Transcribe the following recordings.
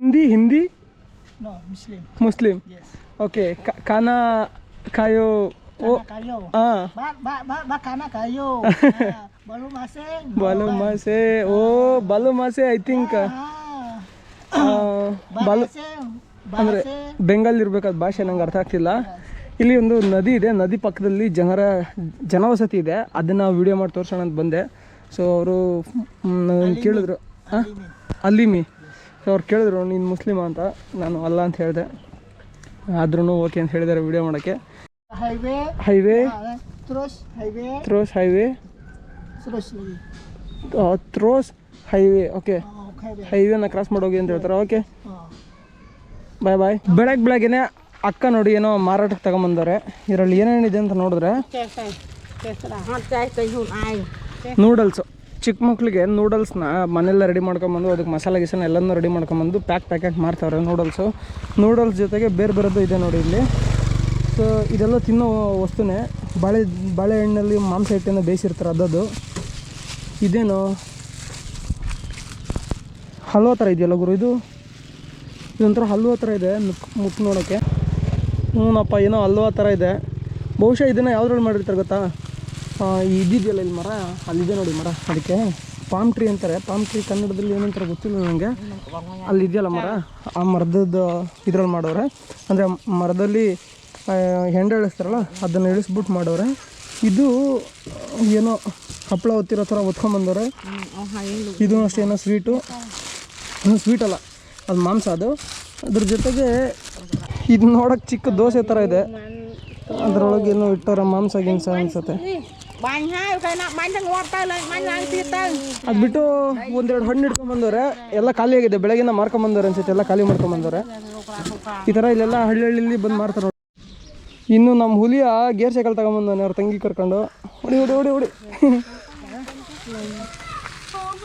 Hindi No, Muslim. मुस्लिम Yes. Okay खाना खायो ओ Kana kayo. हाँ Ba kana kayo. Balu masing. बालू मासे ओ बालू मासे ಐ थिंಕ್ ಬಾಲು ಅಂದರೆ ಬೆಂಗಾಲ್ ಇರಬೇಕಾದ ಭಾಷೆ ನಂಗೆ ಅರ್ಥ ಆಗ್ತಿಲ್ಲ. ಇಲ್ಲಿ ಒಂದು ನದಿ ಇದೆ, ನದಿ ಪಕ್ಕದಲ್ಲಿ ಜನವಸತಿ ಇದೆ, ಅದನ್ನು ವಿಡಿಯೋ ಮಾಡಿ ತೋರಿಸೋಣ ಅಂತ ಬಂದೆ. ಸೊ ಅವರು ಕೇಳಿದ್ರು ಅಲ್ಲಿಮಿ. ಸೊ ಅವ್ರು ಕೇಳಿದ್ರು ನೀನು ಮುಸ್ಲಿಮ ಅಂತ, ನಾನು ಅಲ್ಲ ಅಂತ ಹೇಳಿದೆ. ಆದ್ರೂ ಓಕೆ ಅಂತ ಹೇಳಿದ್ದಾರೆ ವಿಡಿಯೋ ಮಾಡೋಕ್ಕೆ. Highway throws highway highway okay, ಹೈವೇನ ಕ್ರಾಸ್ ಮಾಡೋಗಿ ಅಂತ ಹೇಳ್ತಾರೆ. Okay bye bye. ಬೆಳಗ್ಗೆನೆ ಅಕ್ಕ ನೋಡಿ ಏನೋ ಮಾರಾಟಕ್ಕೆ ತಗೊಂಬಂದವ್ರೆ. ಇದರಲ್ಲಿ ಏನೇನಿದೆ ಅಂತ ನೋಡಿದ್ರೆ ನೂಡಲ್ಸು, ಚಿಕ್ಕ ಮಕ್ಳಿಗೆ ನೂಡಲ್ಸ್ನ ಮನೆಯಲ್ಲ ರೆಡಿ ಮಾಡ್ಕೊಂಬಂದು ಅದಕ್ಕೆ ಮಸಾಲೆ ಗಿಸಾಲ ಎಲ್ಲನೂ ರೆಡಿ ಮಾಡ್ಕೊಂಬಂದು ಪ್ಯಾಕೆಟ್ ಮಾಡ್ತಾವ್ರೆ ನೂಡಲ್ಸ್ ಜೊತೆಗೆ ಬೇರೆ ಬೇರೆದು ಇದೆ ನೋಡಿ ಇಲ್ಲಿ. ಸೊ ಇದೆಲ್ಲ ತಿನ್ನೋ ವಸ್ತುನೇ. ಬಾಳೆಹಣ್ಣಲ್ಲಿ ಮಾಂಸ ಹಿಟ್ಟನ್ನು ಬೇಯಿಸಿರ್ತಾರೆ ಅದದು. ಇದೇನು ಹಲ್ವಾ ಥರ ಇದೆಯಲ್ಲ ಗುರು, ಇದೊಂಥರ ಹಲ್ವಾ ಥರ ಇದೆ ಮುಟ್ಟು ನೋಡೋಕ್ಕೆ. ಹ್ಞೂನಪ್ಪ ಏನೋ ಹಲ್ವಾ ಥರ ಇದೆ. ಬಹುಶಃ ಇದನ್ನು ಯಾವುದ್ರಲ್ಲಿ ಮಾಡಿರ್ತಾರೆ ಗೊತ್ತಾ, ಇದಿದೆಯಲ್ಲ ಇಲ್ಲಿ ಮರ, ಅಲ್ಲಿದೆ ನೋಡಿ ಮರ, ಅದಕ್ಕೆ ಪಾಮ್ ಟ್ರೀ ಅಂತಾರೆ. ಪಾಮ್ ಟ್ರೀ ಕನ್ನಡದಲ್ಲಿ ಏನಂತಾರೆ ಗೊತ್ತಿಲ್ಲ ನನಗೆ. ಅಲ್ಲಿ ಇದೆಯಲ್ಲ ಮರ, ಆ ಮರದ್ದು ಇದ್ರಲ್ಲಿ ಮಾಡೋರೆ. ಅಂದರೆ ಮರದಲ್ಲಿ ಹೆಂಡೆ ಇಳಿಸ್ತಾರಲ್ಲ ಅದನ್ನು ಇಳಿಸ್ಬಿಟ್ಟು ಮಾಡೋರೆ. ಇದು ಏನೋ ಹಪ್ಪಳ ಒತ್ತಿರೋ ಥರ ಒತ್ಕೊಂಬಂದವ್ರೆ. ಇದು ಅಷ್ಟೇ ಏನೋ ಸ್ವೀಟ್ ಅಲ್ಲ, ಅದು ಮಾಂಸ. ಅದು ಅದ್ರ ಜೊತೆಗೆ ಇದು ನೋಡೋಕೆ ಚಿಕ್ಕ ದೋಸೆ ಥರ ಇದೆ, ಅದರೊಳಗೆ ಏನೋ ಇಟ್ಟವ್ರೆ ಮಾಂಸ ಗಿಂಸ ಅನ್ಸುತ್ತೆ. ಅದು ಬಿಟ್ಟು ಒಂದೆರಡು ಹಣ್ಣು ಇಟ್ಕೊಂಬಂದವ್ರೆ, ಎಲ್ಲ ಖಾಲಿಯಾಗಿದೆ. ಬೆಳಗಿನ ಮಾರ್ಕೊಂಬಂದವ್ರೆ ಅನ್ಸುತ್ತೆ, ಎಲ್ಲ ಖಾಲಿ ಮಾಡ್ಕೊಂಬಂದವ್ರೆ. ಈ ಥರ ಇಲ್ಲೆಲ್ಲ ಹಳ್ಳಿ ಬಂದು ಮಾರ್ತಾರೆ. ಇನ್ನು ನಮ್ಮ ಹುಲಿಯ ಗೇರ್ ಸೈಕಲ್ ತಗೊಂಬಂದವನೆ ಅವ್ರ ತಂಗಿ ಕರ್ಕೊಂಡು. ಹೊಡಿ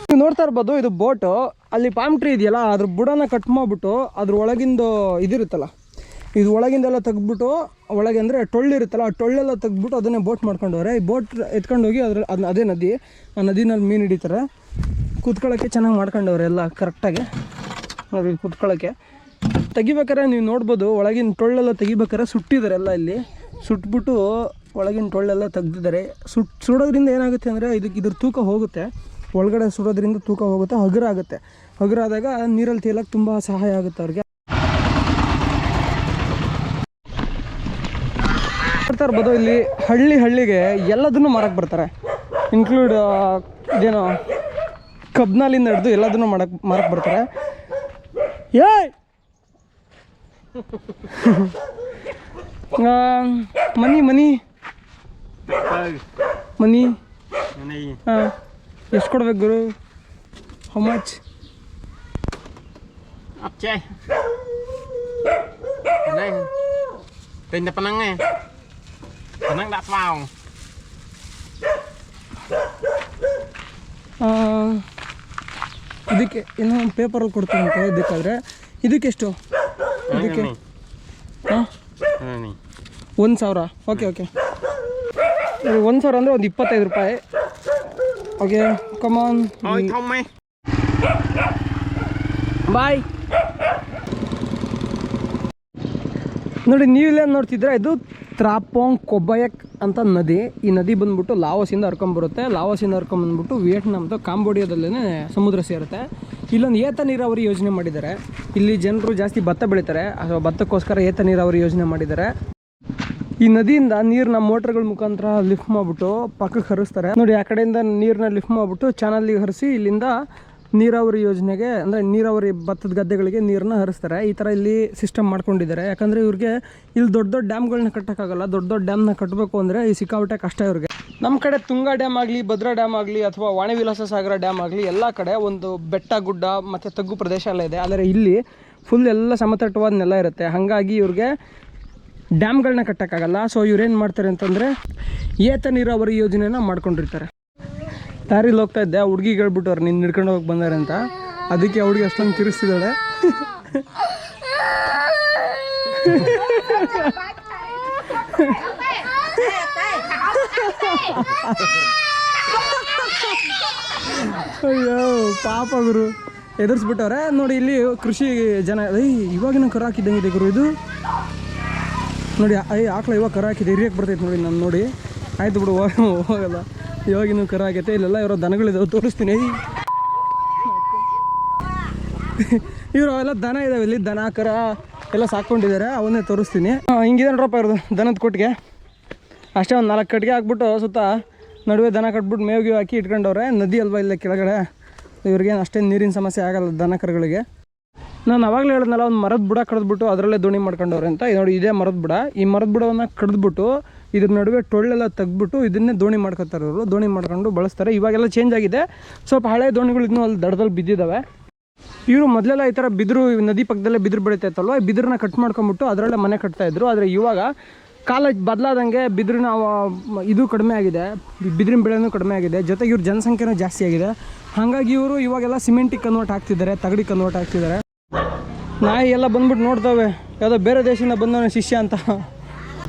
ನೀವು ನೋಡ್ತಾ ಇರ್ಬೋದು, ಇದು ಬೋಟು. ಅಲ್ಲಿ ಪಾಮ್ ಟ್ರೀ ಇದೆಯಲ್ಲ, ಅದ್ರ ಬುಡನ ಕಟ್ ಮಾಡಿಬಿಟ್ಟು ಅದ್ರ ಒಳಗಿಂದು ಇದಿರುತ್ತಲ್ಲ, ಇದು ಒಳಗಿಂದೆಲ್ಲ ತೆಗ್ದುಬಿಟ್ಟು ಒಳಗೆ ಅಂದರೆ ಟೊಳ್ಳಿರುತ್ತಲ್ಲ, ಆ ಟೊಳ್ಳೆಲ್ಲ ತೆಗ್ದುಬಿಟ್ಟು ಅದನ್ನೇ ಬೋಟ್ ಮಾಡ್ಕೊಂಡವ್ರೆ. ಈ ಬೋಟ್ ಎತ್ಕೊಂಡೋಗಿ ಅದೇ ನದಿ, ಆ ನದಿನಲ್ಲಿ ಮೀನು ಹಿಡಿತಾರೆ. ಕೂತ್ಕೊಳ್ಳೋಕ್ಕೆ ಚೆನ್ನಾಗಿ ಮಾಡ್ಕೊಂಡವ್ರೆ ಎಲ್ಲ ಕರೆಕ್ಟಾಗಿ. ನೋಡಿ ಕೂತ್ಕೊಳ್ಳೋಕ್ಕೆ ತೆಗಿಬೇಕಾರೆ ನೀವು ನೋಡ್ಬೋದು, ಒಳಗಿನ ಟೊಳ್ಳೆಲ್ಲ ತೆಗಿಬೇಕಾರೆ ಸುಟ್ಟಿದ್ದಾರೆ ಎಲ್ಲ. ಇಲ್ಲಿ ಸುಟ್ಬಿಟ್ಟು ಒಳಗಿನ ಟೊಳ್ಳೆಲ್ಲ ತೆಗ್ದಿದ್ದಾರೆ. ಸುಡೋದ್ರಿಂದ ಏನಾಗುತ್ತೆ ಅಂದರೆ ಇದ್ರ ತೂಕ ಹೋಗುತ್ತೆ, ಒಳಗಡೆ ಸುಡೋದ್ರಿಂದ ತೂಕ ಹೋಗುತ್ತೆ, ಹಗುರ ಆಗುತ್ತೆ. ಹಗುರ ಆದಾಗ ನೀರಲ್ಲಿ ತೇಲಕ್ಕೆ ತುಂಬ ಸಹಾಯ ಆಗುತ್ತೆ ಅವ್ರಿಗೆ. ಬರ್ತಾ ಇರ್ಬೋದು, ಇಲ್ಲಿ ಹಳ್ಳಿಗೆ ಎಲ್ಲದನ್ನು ಮಾರಕ್ಕೆ ಬರ್ತಾರೆ. ಇನ್ಕ್ಲೂಡ್ ಇದೇನೋ ಕಬ್ನಾಲಿಂದ ಹಿಡಿದು ಎಲ್ಲದನ್ನು ಮಾರಕ್ಕೆ ಬರ್ತಾರೆ. ಮನಿ ಹಾಂ, ಎಷ್ಟು ಕೊಡ್ಬೇಕು ಗುರು? How much? ಇದಕ್ಕೆ ಏನೋ ಪೇಪರಲ್ಲಿ ಕೊಡ್ತೀನಂತೆ. ಇದಕ್ಕಾದರೆ ಇದಕ್ಕೆಷ್ಟು? ಇದಕ್ಕೆ ಹಾಂ 1,000. ಓಕೆ 1,000 ಅಂದರೆ ಒಂದು 25 ರೂಪಾಯಿ. ಓಕೆ ಕಮಾನ್ ಬಾಯ್. ನೋಡಿ ನೀವಿಲ್ಲೇ ನೋಡ್ತಿದ್ರೆ ಇದು ತ್ರಾಪೋಂಗ್ ಕೊಬಯಕ್ ಅಂತ ನದಿ. ಈ ನದಿ ಬಂದ್ಬಿಟ್ಟು ಲಾವೋಸಿಂದ ಹರ್ಕೊಂಬರುತ್ತೆ. ಲಾವೋಸಿಂದ ಹರ್ಕೊಂಬಂದ್ಬಿಟ್ಟು ವಿಯೆಟ್ನಾಮ್ದು ಕಾಂಬೋಡಿಯಾದಲ್ಲೇ ಸಮುದ್ರ ಸೇರುತ್ತೆ. ಇಲ್ಲೊಂದು ಏತ ನೀರಾವರಿ ಯೋಜನೆ ಮಾಡಿದ್ದಾರೆ. ಇಲ್ಲಿ ಜನರು ಜಾಸ್ತಿ ಭತ್ತ ಬೆಳೀತಾರೆ, ಭತ್ತಕ್ಕೋಸ್ಕರ ಏತ ನೀರಾವರಿ ಯೋಜನೆ ಮಾಡಿದ್ದಾರೆ. ಈ ನದಿಯಿಂದ ನೀರನ್ನ ಮೋಟ್ರ್ಗಳ ಮುಖಾಂತರ ಲಿಫ್ಟ್ ಮಾಡಿಬಿಟ್ಟು ಪಕ್ಕಕ್ಕೆ ಹರಿಸ್ತಾರೆ. ನೋಡಿ ಆ ಕಡೆಯಿಂದ ನೀರನ್ನ ಲಿಫ್ಟ್ ಮಾಡಿಬಿಟ್ಟು ಚಾನಲ್ಲಿಗೆ ಹರಿಸಿ ಇಲ್ಲಿಂದ ನೀರಾವರಿ ಯೋಜನೆಗೆ, ಅಂದರೆ ನೀರಾವರಿ ಭತ್ತದ ಗದ್ದೆಗಳಿಗೆ ನೀರನ್ನ ಹರಿಸ್ತಾರೆ. ಈ ಥರ ಇಲ್ಲಿ ಸಿಸ್ಟಮ್ ಮಾಡ್ಕೊಂಡಿದ್ದಾರೆ. ಯಾಕಂದರೆ ಇವ್ರಿಗೆ ಇಲ್ಲಿ ದೊಡ್ಡ ಡ್ಯಾಮ್ಗಳನ್ನ ಕಟ್ಟೋಕ್ಕಾಗಲ್ಲ. ದೊಡ್ಡ ಡ್ಯಾಮ್ನ ಕಟ್ಟಬೇಕು ಅಂದರೆ ಈ ಸಿಕ್ಕಾಪಟ್ಟೆ ಕಷ್ಟ ಇವ್ರಿಗೆ. ನಮ್ಮ ಕಡೆ ತುಂಗಾ ಡ್ಯಾಮ್ ಆಗಲಿ, ಭದ್ರಾ ಡ್ಯಾಮ್ ಆಗಲಿ, ಅಥವಾ ವಾಣಿವಿಲಾಸ ಸಾಗರ ಡ್ಯಾಮ್ ಆಗಲಿ, ಎಲ್ಲ ಕಡೆ ಒಂದು ಬೆಟ್ಟ ಗುಡ್ಡ ಮತ್ತು ತಗ್ಗು ಪ್ರದೇಶ ಎಲ್ಲ ಇದೆ. ಆದರೆ ಇಲ್ಲಿ ಫುಲ್ ಎಲ್ಲ ಸಮತಟ್ಟವಾದ ನೆಲ ಇರುತ್ತೆ. ಹಾಗಾಗಿ ಇವ್ರಿಗೆ ಡ್ಯಾಮ್ಗಳನ್ನ ಕಟ್ಟೋಕ್ಕಾಗಲ್ಲ. ಸೊ ಇವ್ರೇನು ಮಾಡ್ತಾರೆ ಅಂತಂದರೆ ಏತ ನೀರಾವರಿ ಯೋಜನೆನ ಮಾಡ್ಕೊಂಡಿರ್ತಾರೆ. ದಾರಿಲಿ ಹೋಗ್ತಾ ಇದ್ದೆ, ಹುಡುಗಿಗೆ ಹೇಳ್ಬಿಟ್ಟವ್ರು ನಿನ್ನ ಹಿಡ್ಕೊಂಡು ಹೋಗಿ ಬಂದಾರೆ ಅಂತ. ಅದಕ್ಕೆ ಹುಡುಗಿ ಅಷ್ಟೊಂದು ತಿರ್ಸ್ತಿದ್ದಾಳೆ. ಅಯ್ಯೋ ಪಾಪ ಗುರು, ಎದುರಿಸ್ಬಿಟ್ಟವ್ರೆ ನೋಡಿ. ಇಲ್ಲಿ ಕೃಷಿ ಜನ ಇವಾಗಿನ ಕರ ಹಾಕಿದ್ದಂಗೆ ಇದೆ ಗುರು ಇದು ನೋಡಿ. ಆಕಳ ಇವಾಗ ಕರ ಹಾಕಿದೆ, ಹಿರಿಯಕ್ಕೆ ಬರ್ತೈತೆ ನೋಡಿ. ನಾನು ನೋಡಿ ಆಯ್ತು ಬಿಡು ಹೋಗಲ್ಲ, ಇವಾಗಿನೂ ಕರ ಆಗೈತೆ. ಇಲ್ಲೆಲ್ಲ ಇರೋ ದನಗಳಿದಾವೆ, ತೋರಿಸ್ತೀನಿ. ಇವರು ಅವೆಲ್ಲ ದನ ಇದಾವೆ, ಇಲ್ಲಿ ದನ ಕರ ಎಲ್ಲ ಸಾಕೊಂಡಿದ್ದಾರೆ, ಅವನ್ನೇ ತೋರಿಸ್ತೀನಿ. ಹಿಂಗಿದೆ ನೋಡ್ರಪ್ಪ ಇರೋದು ದನದ ಕೊಟ್ಟಿಗೆ. ಅಷ್ಟೇ ಒಂದು 4 ಕಟ್ಟಿಗೆ ಹಾಕ್ಬಿಟ್ಟು ಸುತ್ತ ನಡುವೆ ದನ ಕಟ್ಬಿಟ್ಟು ಮೇವಿಗೆ ಹಾಕಿ ಇಟ್ಕೊಂಡವ್ರೆ. ನದಿ ಅಲ್ವಾ ಇಲ್ಲ ಕೆಳಗಡೆ, ಇವ್ರಿಗೇನು ಅಷ್ಟೇನು ನೀರಿನ ಸಮಸ್ಯೆ ಆಗಲ್ಲ ದನ ಕರುಗಳಿಗೆ. ನಾನು ಅವಾಗಲೇ ಹೇಳಿದ್ನಲ್ಲ, ಒಂದು ಮರದ ಬುಡ ಕಡಿದ್ಬಿಟ್ಟು ಅದರಲ್ಲೇ ದೋಣಿ ಮಾಡ್ಕೊಂಡವ್ರೆ ಅಂತ. ನೋಡಿ ಇದೇ ಮರದ ಬುಡ. ಈ ಮರದ ಬುಡವನ್ನು ಕಡಿದ್ಬಿಟ್ಟು ಇದ್ರ ನಡುವೆ ಟೊಳ್ಳೆಲ್ಲ ತೆಗೆದ್ಬಿಟ್ಟು ಇದನ್ನೇ ದೋಣಿ ಮಾಡ್ಕೊತಾರೆ ಇವರು. ದೋಣಿ ಮಾಡ್ಕೊಂಡು ಬಳಸ್ತಾರೆ. ಇವಾಗೆಲ್ಲ ಚೇಂಜ್ ಆಗಿದೆ, ಸ್ವಲ್ಪ ಹಳೆ ದೋಣಿಗಳು ಇನ್ನೂ ಅಲ್ಲಿ ದಡದಲ್ಲಿ ಬಿದ್ದಿದ್ದಾವೆ. ಇವರು ಮೊದಲೆಲ್ಲ ಈ ಥರ ಬಿದಿರು, ನದಿ ಪಕ್ಕದಲ್ಲೇ ಬಿದಿರು ಬೆಳೀತಾ ಇತ್ತಲ್ವ, ಬಿದಿರನ್ನ ಕಟ್ ಮಾಡ್ಕೊಂಬಿಟ್ಟು ಅದರಲ್ಲೇ ಮನೆ ಕಟ್ತಾಯಿದ್ರು. ಆದರೆ ಇವಾಗ ಕಾಲ ಬದಲಾದಂಗೆ ಬಿದಿರಿನ ಇದು ಕಡಿಮೆ ಆಗಿದೆ, ಬಿದಿರಿನ ಬೆಳೆನೂ ಕಡಿಮೆ ಆಗಿದೆ, ಜೊತೆಗೆ ಇವ್ರ ಜನಸಂಖ್ಯೆನೂ ಜಾಸ್ತಿ ಆಗಿದೆ. ಹಾಗಾಗಿ ಇವರು ಇವಾಗೆಲ್ಲ ಸಿಮೆಂಟಿಗೆ ಕನ್ವರ್ಟ್ ಆಗ್ತಿದ್ದಾರೆ, ತಗಡಿಗೆ ಕನ್ವರ್ಟ್ ಆಗ್ತಿದ್ದಾರೆ. ನಾಯಿ ಎಲ್ಲ ಬಂದ್ಬಿಟ್ಟು ನೋಡ್ತವೆ, ಯಾವುದೋ ಬೇರೆ ದೇಶದಿಂದ ಬಂದವನ ಶಿಷ್ಯ ಅಂತ.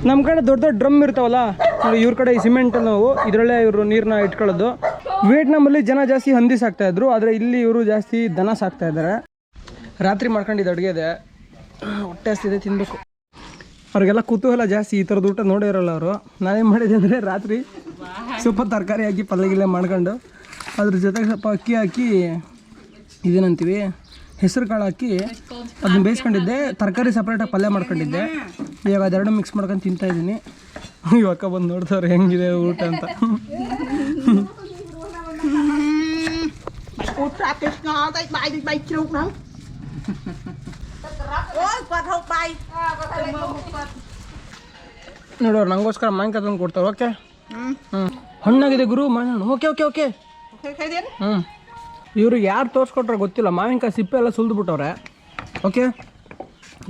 ನಮ್ಮ ಕಡೆ ದೊಡ್ಡ ದೊಡ್ಡ ಡ್ರಮ್ ಇರ್ತಾವಲ್ಲ, ಇವ್ರ ಕಡೆ ಈ ಸಿಮೆಂಟ್ ನಾವು ಇದರಲ್ಲೇ ಇವರು ನೀರನ್ನ ಇಟ್ಕೊಳ್ಳೋದು. ವಿಯೆಟ್ನಾಮಲ್ಲಿ ಜನ ಜಾಸ್ತಿ ಹಂದಿ ಸಾಕ್ತಾಯಿದ್ರು, ಆದರೆ ಇಲ್ಲಿ ಇವರು ಜಾಸ್ತಿ ದನ ಸಾಕ್ತಾಯಿದ್ದಾರೆ. ರಾತ್ರಿ ಮಾಡ್ಕೊಂಡಿದ್ದು ಅಡುಗೆ ಇದೆ, ಹೊಟ್ಟೆ ಹಸ್ತಿದೆ, ತಿನ್ನಬೇಕು. ಅವ್ರಿಗೆಲ್ಲ ಕುತೂಹಲ ಜಾಸ್ತಿ, ಈ ಥರದ್ದು ಊಟ ನೋಡೇ ಇರೋಲ್ಲ ಅವರು. ನಾನೇನು ಮಾಡಿದೆ ಅಂದರೆ ರಾತ್ರಿ ಸ್ವಲ್ಪ ತರಕಾರಿ ಹಾಕಿ ಪಲ್ಯಗಿಲ್ಲೆ ಮಾಡ್ಕೊಂಡು ಅದ್ರ ಜೊತೆಗೆ ಸ್ವಲ್ಪ ಅಕ್ಕಿ ಹಾಕಿ ಇದೇನಂತೀವಿ ಹೆಸರು ಕಾಳು ಹಾಕಿ ಅದನ್ನ ಬೇಯಿಸ್ಕೊಂಡಿದ್ದೆ. ತರಕಾರಿ ಸಪ್ರೇಟಾಗಿ ಪಲ್ಯ ಮಾಡ್ಕೊಂಡಿದ್ದೆ. ಇವಾಗ ಅದೆರಡು ಮಿಕ್ಸ್ ಮಾಡ್ಕೊಂಡು ತಿಂತಾಯಿದ್ದೀನಿ. ಇವಾಗ ಬಂದು ನೋಡ್ತಾರೆ ಹೆಂಗಿದೆ ಊಟ ಅಂತ. ನೋಡೋರು ನಂಗೋಸ್ಕರ ಮಾವಿನಕಾಯಿ ತಂದು ಕೊಡ್ತಾರೆ. ಓಕೆ ಹಣ್ಣಾಗಿದೆ ಗುರು ಮಾವಿನ. ಓಕೆ ಓಕೆ ಓಕೆ ಇವ್ರಿಗೆ ಯಾರು ತೋರಿಸ್ಕೊಟ್ರೆ ಗೊತ್ತಿಲ್ಲ, ಮಾವಿನಕಾಯಿ ಸಿಪ್ಪೆ ಎಲ್ಲ ಸುಲಿದು ಬಿಟ್ಟವ್ರೆ. ಓಕೆ,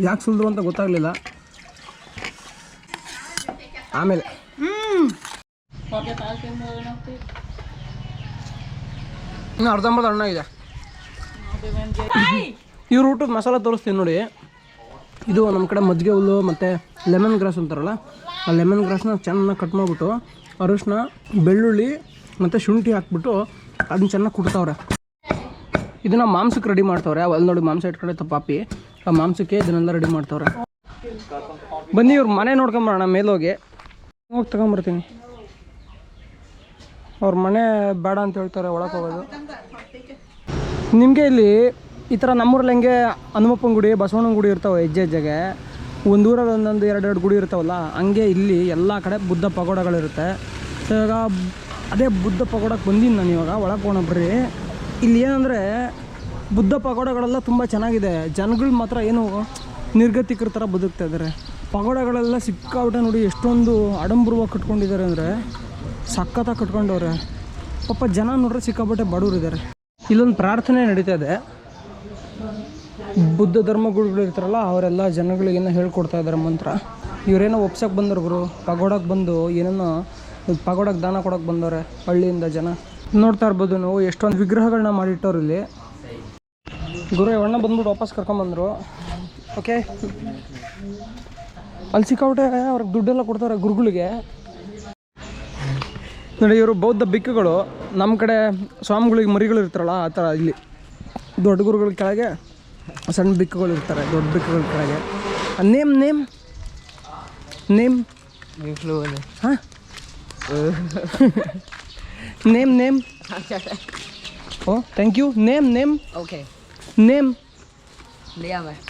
ಯಾಕೆ ಸುಲಿದ್ರು ಅಂತ ಗೊತ್ತಾಗಲಿಲ್ಲ. ಆಮೇಲೆ ಇನ್ನು ಅರ್ಧಂಬರ್ಧ ಹಣ್ಣಾಗಿದೆ. ಇವ್ರ ಊಟದ ಮಸಾಲ ತೋರಿಸ್ತೀನಿ ನೋಡಿ. ಇದು ನಮ್ಮ ಕಡೆ ಮಜ್ಜಿಗೆ ಹುಲ್ಲು ಮತ್ತು ಲೆಮನ್ ಗ್ರಾಸ್ ಅಂತಾರಲ್ಲ, ಆ ಲೆಮನ್ ಗ್ರಾಸ್ನ ಚೆನ್ನಾಗಿ ಕಟ್ ಮಾಡಿಬಿಟ್ಟು ಅರಿಶಿನ, ಬೆಳ್ಳುಳ್ಳಿ ಮತ್ತು ಶುಂಠಿ ಹಾಕ್ಬಿಟ್ಟು ಅದನ್ನ ಚೆನ್ನಾಗಿ ಕುಟ್ತವ್ರೆ. ಇದನ್ನು ಮಾಂಸಕ್ಕೆ ರೆಡಿ ಮಾಡ್ತವ್ರೆ. ಅಲ್ಲಿ ನೋಡಿ ಮಾಂಸ ಇಟ್ಕೊಂಡೆ ಪಾಪಿ, ಆ ಮಾಂಸಕ್ಕೆ ಇದನ್ನೆಲ್ಲ ರೆಡಿ ಮಾಡ್ತವ್ರೆ. ಬನ್ನಿ ಇವ್ರ ಮನೆ ನೋಡ್ಕೊಂಬರೋಣ ಮೇಲೋಗಿ. ಹೋಗಿ ತಗೊಂಬರ್ತೀನಿ. ಅವ್ರ ಮನೆ ಬೇಡ ಅಂತ ಹೇಳ್ತಾರೆ, ಒಳಗೆ ಹೋಗೋದು. ನಿಮಗೆ ಇಲ್ಲಿ ಈ ಥರ ನಮ್ಮೂರಲ್ಲಿ ಹೆಂಗೆ ಹನುಮಪ್ಪನ ಗುಡಿ, ಬಸವಣ್ಣನ ಗುಡಿ ಇರ್ತಾವೆ ಹೆಜ್ಜೆಗೆ, ಒಂದು ಊರಲ್ಲಿ ಒಂದೊಂದು 2 ಗುಡಿ ಇರ್ತಾವಲ್ಲ, ಹಂಗೆ ಇಲ್ಲಿ ಎಲ್ಲ ಕಡೆ ಬುದ್ಧ ಪಗೋಡಗಳಿರುತ್ತೆ. ಸೊ ಇವಾಗ ಅದೇ ಬುದ್ಧ ಪಗೋಡಕ್ಕೆ ಬಂದೀನಿ ನಾನು. ಇವಾಗ ಒಳಗೆ ಹೋಗೋಣ ಬರ್ರಿ. ಇಲ್ಲಿ ಏನಂದರೆ ಬುದ್ಧ ಪಗೋಡಗಳೆಲ್ಲ ತುಂಬ ಚೆನ್ನಾಗಿದೆ. ಜನಗಳು ಮಾತ್ರ ಏನು ನಿರ್ಗತಿಕರ ಥರ ಬದುಕ್ತಾ ಇದ್ದಾರೆ. ಪಗೋಡಗಳೆಲ್ಲ ಸಿಕ್ಕಾಬಿಟ್ಟೆ ನೋಡಿ, ಎಷ್ಟೊಂದು ಆಡಂಬರವಾಗಿ ಕಟ್ಕೊಂಡಿದ್ದಾರೆ ಅಂದರೆ ಸಖತ್ತಾಗಿ ಕಟ್ಕೊಂಡವ್ರೆ. ಪಾಪ ಜನ ನೋಡ್ರೆ ಸಿಕ್ಕಾಬಿಟ್ಟೆ ಬಡವರಿದ್ದಾರೆ. ಇಲ್ಲೊಂದು ಪ್ರಾರ್ಥನೆ ನಡೀತಾ ಇದೆ. ಬುದ್ಧ ಧರ್ಮಗುರುಗಳು ಇರ್ತಾರಲ್ಲ, ಅವರೆಲ್ಲ ಜನಗಳಿಗೇನೋ ಹೇಳ್ಕೊಡ್ತಾ ಇದ್ದಾರೆ ಮಂತ್ರ. ಇವರೇನೋ ಒಪ್ಸಕ್ಕೆ ಬಂದವ್ರು ಗುರು, ಪಗೋಡಕ್ಕೆ ಬಂದು ಏನೇನೋ ಪಗೋಡಕ್ಕೆ ದಾನ ಕೊಡೋಕೆ ಬಂದವ್ರೆ ಹಳ್ಳಿಯಿಂದ ಜನ. ನೋಡ್ತಾ ಇರ್ಬೋದು ನಾವು ಎಷ್ಟೊಂದು ವಿಗ್ರಹಗಳನ್ನ ಮಾಡಿಟ್ಟವ್ರು ಇಲ್ಲಿ. ಗುರು ಅಣ್ಣ ಬಂದ್ಬಿಟ್ಟು ವಾಪಸ್ ಕರ್ಕೊಂಬಂದರು. ಓಕೆ, ಅಲ್ಲಿ ಸಿಕ್ಕಾಬಿಟ್ಟೆ ಅವ್ರಿಗೆ ದುಡ್ಡೆಲ್ಲ ಕೊಡ್ತಾರೆ ಗುರುಗಳಿಗೆ. ನೋಡಿ ಇವರು ಬೌದ್ಧ ಬಿಕ್ಕುಗಳು. ನಮ್ಮ ಕಡೆ ಸ್ವಾಮಿಗಳಿಗೆ ಮರಿಗಳು ಇರ್ತಾರಲ್ಲ, ಆ ಥರ ಇಲ್ಲಿ ದೊಡ್ಡ ಗುರುಗಳ ಕೆಳಗೆ ಸಣ್ಣ ಬಿಕ್ಕುಗಳು ಇರ್ತಾರೆ, ದೊಡ್ಡ ಬಿಕ್ಕುಗಳ ಕೆಳಗೆ. ನೇಮ್ ನೇಮ್ ನೇಮ್ ಹಾಂ ನೇಮ್ ನೇಮ್ ಓ ಥ್ಯಾಂಕ್ ಯು. ನೇಮ್ ನೇಮ್ ಓಕೆ ನೇಮ್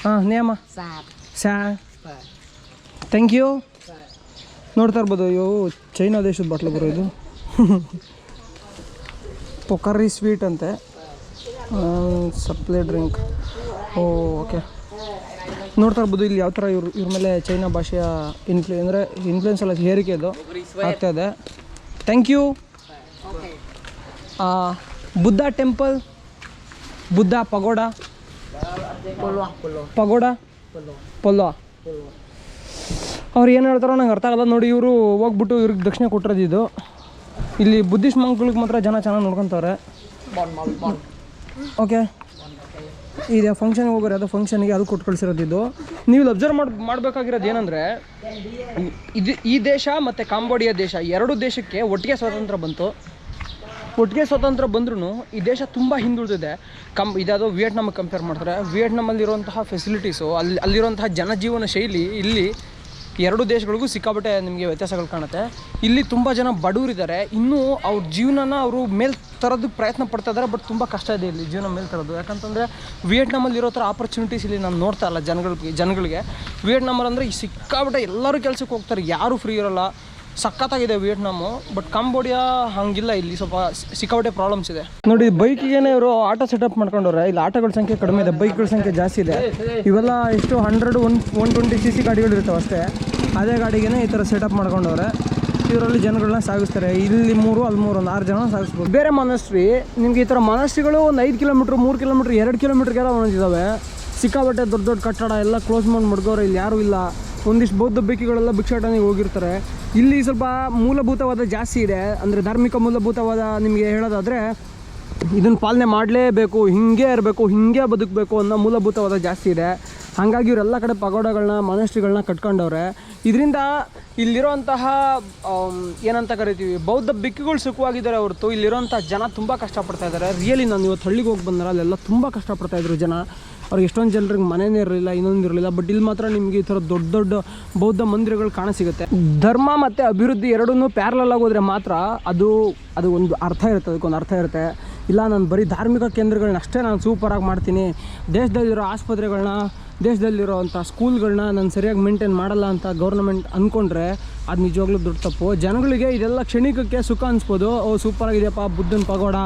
ಹಾಂ ನೇಮ ಸಾ ಥ್ಯಾಂಕ್ ಯು. ನೋಡ್ತಾ ಇರ್ಬೋದು, ಇವು ಚೈನಾ ದೇಶದ ಬಾಟ್ಲು ಗುರು ಇದು. ಪೊಕರಿ ಸ್ವೀಟ್ ಅಂತೆ, ಸಪ್ಲೈ ಡ್ರಿಂಕ್. ಓಕೆ, ನೋಡ್ತಾ ಇರ್ಬೋದು ಇಲ್ಲಿ ಯಾವ ಥರ ಇವ್ರ ಮೇಲೆ ಚೈನಾ ಭಾಷೆಯ ಇನ್ಫ್ಲೂಯೆನ್ಸ್ ಎಲ್ಲ ಹೇರಿಕೆ ಇದು ಆಗ್ತಾ ಇದೆ. Thank you. Buddha temple, Buddha pagoda, pagoda ಪೊಲ್ವಾ. ಅವ್ರು ಏನು ಹೇಳ್ತಾರೋ ನಂಗೆ ಅರ್ಥ ಆಗಲ್ಲ ನೋಡಿ. ಇವರು ಹೋಗ್ಬಿಟ್ಟು ಇವ್ರಿಗೆ ದಕ್ಷಿಣ ಕೊಟ್ಟಿರೋದು ಇದು. ಇಲ್ಲಿ ಬುದ್ಧಿಸ್ಟ್ ಮಂಕ್ಗಳಿಗೆ ಮಾತ್ರ ಜನ ಚೆನ್ನಾಗಿ ನೋಡ್ಕೊತಾರೆ. ಓಕೆ, ಇದೆ ಫಂಕ್ಷನ್ಗೆ ಹೋಗೋರು, ಯಾವುದೋ ಫಂಕ್ಷನ್ಗೆ ಅದು ಕೊಟ್ಟು ಕಳಿಸಿರೋದು ಇದು. ನೀವು ಅಬ್ಸರ್ವ್ ಮಾಡಬೇಕಾಗಿರೋದು ಏನಂದರೆ, ಈ ದೇಶ ಮತ್ತು ಕಾಂಬೋಡಿಯಾ ದೇಶ 2 ದೇಶಕ್ಕೆ ಒಟ್ಟಿಗೆ ಸ್ವಾತಂತ್ರ್ಯ ಬಂತು. ಒಟ್ಟಿಗೆ ಸ್ವತಂತ್ರ ಬಂದ್ರೂ ಈ ದೇಶ ತುಂಬ ಹಿಂದುಳಿದಿದೆ. ಇದಾದರೂ ವಿಯೆಟ್ನಾಮಿಗೆ ಕಂಪೇರ್ ಮಾಡ್ತಾರೆ. ವಿಯೆಟ್ನಾಮಲ್ಲಿರುವಂತಹ ಫೆಸಿಲಿಟೀಸು, ಅಲ್ಲಿರುವಂತಹ ಜನಜೀವನ ಶೈಲಿ, ಇಲ್ಲಿ ಎರಡು ದೇಶಗಳಿಗೂ ಸಿಕ್ಕಾಪಟ್ಟೆ ನಿಮಗೆ ವ್ಯತ್ಯಾಸಗಳು ಕಾಣುತ್ತೆ. ಇಲ್ಲಿ ತುಂಬ ಜನ ಬಡವರಿದ್ದಾರೆ, ಇನ್ನೂ ಅವ್ರ ಜೀವನನ ಅವರು ಮೇಲೆ ತರೋದಕ್ಕೆ ಪ್ರಯತ್ನ ಪಡ್ತಾ ಇದ್ದಾರೆ. ಬಟ್ ತುಂಬ ಕಷ್ಟ ಇದೆ ಇಲ್ಲಿ ಜೀವನ ಮೇಲೆ ತರೋದು. ಯಾಕಂತಂದರೆ ವಿಯೆಟ್ನಾಮಲ್ಲಿರೋ ಥರ ಆಪರ್ಚುನಿಟೀಸ್ ಇಲ್ಲಿ ನಾನು ನೋಡ್ತಾ ಇಲ್ಲ ಜನಗಳಿಗೆ. ವಿಯೆಟ್ನಾಮಲ್ಲಿ ಅಂದರೆ ಸಿಕ್ಕಾಪಟ್ಟೆ ಎಲ್ಲರೂ ಕೆಲಸಕ್ಕೆ ಹೋಗ್ತಾರೆ, ಯಾರೂ ಫ್ರೀ ಇರೋಲ್ಲ. ಸಖತ್ತಾಗಿದೆ ವಿಯೆಟ್ನಾಮು. ಬಟ್ ಕಾಂಬೋಡಿಯಾ ಹಂಗಿಲ್ಲ, ಇಲ್ಲಿ ಸ್ವಲ್ಪ ಸಿಕ್ಕಾಪಟ್ಟೆ ಪ್ರಾಬ್ಲಮ್ಸ್ ಇದೆ. ನೋಡಿ ಬೈಕಿಗೇನೆ ಇವರು ಆಟೋ ಸೆಟಪ್ ಮಾಡ್ಕೊಂಡವ್ರೆ. ಇಲ್ಲಿ ಆಟೋಗಳ ಸಂಖ್ಯೆ ಕಡಿಮೆ ಇದೆ, ಬೈಕ್ಗಳ ಸಂಖ್ಯೆ ಜಾಸ್ತಿ ಇದೆ. ಇವೆಲ್ಲ ಎಷ್ಟು 120 cc ಗಾಡಿಗಳಿರ್ತಾವೆ ಅಷ್ಟೇ. ಅದೇ ಗಾಡಿಗೇನೆ ಈ ಥರ ಸೆಟಪ್ ಮಾಡ್ಕೊಂಡವ್ರೆ. ಇವರಲ್ಲಿ ಜನಗಳನ್ನ ಸಾಗಿಸ್ತಾರೆ. ಇಲ್ಲಿ 3 ಅಲ್ಲಿ 3 ಒಂದು 6 ಜನ ಸಾಗಿಸ್ಬೋದು. ಬೇರೆ ಮಾನಸ್ಟ್ರಿ ನಿಮ್ಗೆ ಈ ಥರ ಮಾನಸ್ಟ್ರಿಗಳು ಒಂದು 5 ಕಿಲೋಮೀಟ್ರ್ 3 ಕಿಲೋಮೀಟ್ರ್ 2 ಕಿಲೋಮೀಟ್ರಿಗೆಲ್ಲ ಒಂದಿದ್ದಾವೆ. ಸಿಕ್ಕಾಪಟ್ಟೆ ದೊಡ್ಡ ದೊಡ್ಡ ಕಟ್ಟಡ ಎಲ್ಲ ಕ್ಲೋಸ್ ಮಾಡಿ ಮಡ್ಗೋರೆ. ಇಲ್ಲಿ ಯಾರೂ ಇಲ್ಲ. ಒಂದಿಷ್ಟು ಬೌದ್ಧ ಬೇಕಿಗಳೆಲ್ಲ ಭಿಕ್ಷಾಟನೆಗೆ ಹೋಗಿರ್ತಾರೆ. ಇಲ್ಲಿ ಸ್ವಲ್ಪ ಮೂಲಭೂತವಾದ ಜಾಸ್ತಿ ಇದೆ. ಅಂದರೆ ಧಾರ್ಮಿಕ ಮೂಲಭೂತವಾದ ನಿಮಗೆ ಹೇಳೋದಾದರೆ ಇದನ್ನು ಪಾಲನೆ ಮಾಡಲೇಬೇಕು, ಹಿಂಗೆ ಇರಬೇಕು, ಹಿಂಗೆ ಬದುಕಬೇಕು ಅನ್ನೋ ಮೂಲಭೂತವಾದ ಜಾಸ್ತಿ ಇದೆ. ಹಾಗಾಗಿ ಇವರೆಲ್ಲ ಕಡೆ ಪಗೋಡಗಳನ್ನ ಮಾನಸ್ಟ್ರಿಗಳನ್ನ ಕಟ್ಕೊಂಡವ್ರೆ. ಇದರಿಂದ ಇಲ್ಲಿರೋಂತಹ ಏನಂತ ಕರಿತೀವಿ ಬೌದ್ಧ ಬಿಕ್ಕುಗಳು ಸುಖವಾಗಿದ್ದಾರೆ ಹೊರತು ಇಲ್ಲಿರೋಂಥ ಜನ ತುಂಬ ಕಷ್ಟಪಡ್ತಾ ಇದ್ದಾರೆ. ರಿಯಲಿ ನಾನು ಇವತ್ತು ಹಳ್ಳಿಗೆ ಹೋಗಿ ಬಂದರೆ ಅಲ್ಲೆಲ್ಲ ತುಂಬ ಕಷ್ಟಪಡ್ತಾಯಿದ್ರು ಜನ. ಅವ್ರಿಗೆ ಎಷ್ಟೊಂದು ಜನರಿಗೆ ಮನೆಯೇ ಇರಲಿಲ್ಲ, ಇನ್ನೊಂದು ಇರಲಿಲ್ಲ. ಬಟ್ ಇಲ್ಲಿ ಮಾತ್ರ ನಿಮಗೆ ಈ ಥರ ದೊಡ್ಡ ದೊಡ್ಡ ಬೌದ್ಧ ಮಂದಿರಗಳು ಕಾಣಸಿಗುತ್ತೆ. ಧರ್ಮ ಮತ್ತು ಅಭಿವೃದ್ಧಿ ಎರಡನ್ನೂ ಪ್ಯಾರಲಲ್ ಆಗೋದ್ರೆ ಮಾತ್ರ ಅದು ಒಂದು ಅರ್ಥ ಇರುತ್ತೆ, ಅದಕ್ಕೊಂದು ಅರ್ಥ ಇರುತ್ತೆ. ಇಲ್ಲ ನಾನು ಬರೀ ಧಾರ್ಮಿಕ ಕೇಂದ್ರಗಳನ್ನ ಅಷ್ಟೇ ನಾನು ಸೂಪರಾಗಿ ಮಾಡ್ತೀನಿ, ದೇಶದಲ್ಲಿರೋ ಆಸ್ಪತ್ರೆಗಳನ್ನ, ದೇಶದಲ್ಲಿರೋವಂಥ ಸ್ಕೂಲ್ಗಳನ್ನ ನಾನು ಸರಿಯಾಗಿ ಮೇಂಟೈನ್ ಮಾಡಲ್ಲ ಅಂತ ಗೌರ್ಮೆಂಟ್ ಅಂದ್ಕೊಂಡ್ರೆ ಅದು ನಿಜವಾಗ್ಲೂ ದೊಡ್ಡ ತಪ್ಪು. ಜನಗಳಿಗೆ ಇದೆಲ್ಲ ಕ್ಷಣಿಕಕ್ಕೆ ಸುಖ ಅನಿಸ್ಬೋದು. ಸೂಪರಾಗಿದೆಯಪ್ಪ, ಬುದ್ಧನ ಪಗೋಡ